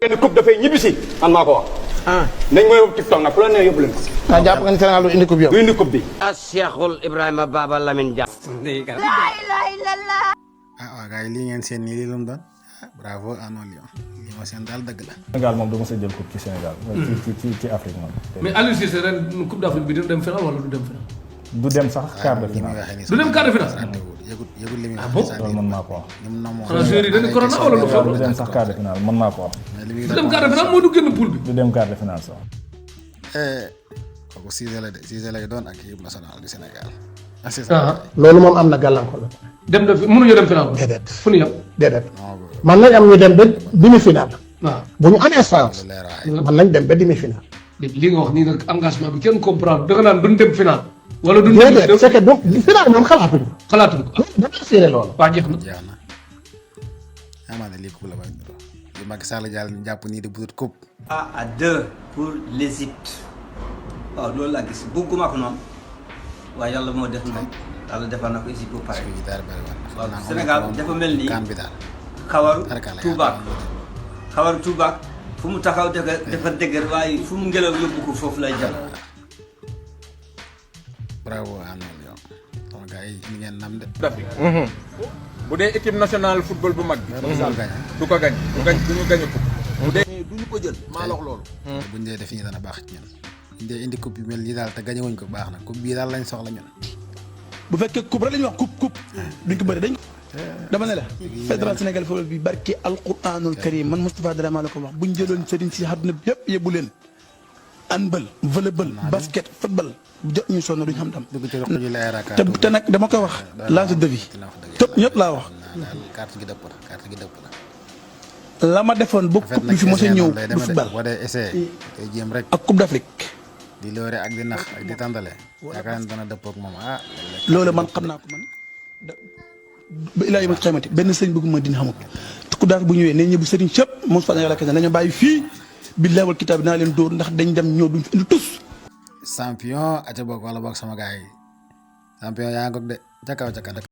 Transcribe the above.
benn coupe dafay ñibbisi man maa ko wax. nañ ma yóbbu TikTok nag fu la nee yóbbu leen ko. jàpp nga ni Sénégal du indi coupe yow. du indi coupe bi. Cheikhul Ibrahima Baba Lamine Dia. waaw gars yi lii ngeen seen nii lii lu mu doon bravo à nos lions lii ma seen daal dëgg la. Sénégal moom du mos a jël coupe ci Sénégal. ci Afrique moom. mais Aliou Cissé ren coupe d'Afrique bi dina dem final wala du dem final. du dem sax quart de finale. du dem quart de finale. yëgul li muy loolu mën naa ko wax. xanaa joueurs yi dañu corona wala lu xew. du dem sax quart de finale mën naa ko wax. du dem quart de finale mooy du génn poule bi. du dem quart de finale sax. kooku Cissé la de Cissé lay doon ak équipe nationale du Sénégal. loolu moom am na gàllankoor la. dem na fi mënuñu dem final. déedéet fu ñu yem. déedéet man nañ am ñu dem ba demi final. waaw bu ñu amee chance man nañ dem ba demi final. li nga wax nii nag engagement bi kenn comprendre danga naan duñ dem final. wala duñ dem déedéet c'est que donc final moom xalaatuñu. xalaatuñ ko. dama assuré loolu. waa jeex na. jeex na xamaa ne lii coupe la may niroo li Macky Sall jàpp nii di budut coupe. 1-2 pour l'Égypte waaw loolu laa gis bëgguma ko noonu waaye yàlla moo def nag yàlla defal na ko Égypte bu pare. waaw Sénégal dafa mel ni kan bi daal xawaru tuubaak fu mu taxaw dafa dëgër waaye fu mu ngelaw yóbbu ko foofu lay jàll. bravo à nos lions sama gars yi ni ngeen nam de. bu dee équipe nationale football bu mag bi. du ko gañ du ñu gañu ko. bu dee du ñu ko jël maa lox loolu. buñ dee def nii dana baax ci ñun. buñ dee indi coupe yu mel nii daal te gañe wuñ ko baax na coupe bii daal lañ soxla ñun. bu fekkee coupe rek la ñuy wax coupe duñ ko bëri dañ dama ne la fédéral Sénégal football bi barki alquranul karim man Moustapha Dramé la ko wax buñ jëloon sëriñ si àdduna bi yëpp yëbbu leen handball volleyball basket football jot ñu sonn duñ xam tam te nag dama koy wax lance de vie tëpp ñëpp laa wax carte gi dëpp na la ma defoon ba coupe bi fi mos a ñëw du football boo dee essayé tey jéem rek ak coupe d'Afrique di loore ak di nax ak di tàndale yaakaar naa dana dëppoo ak moom loolu man xam naa ko man ba ilaa yi ma xamante benn sëriñ bëgguma dina xamut te coupe d'Afrique bu ñëwee ne ñëbu sëriñ cëpp moom fa yàlla kese nañu bàyyi fii billahi wal kitaab naa leen dóor ndax dañ dem ñëw duñ fi indi tus champion aca bokk wala bokk sama gars yi champion yaa ngoog de ca kaw ca kaw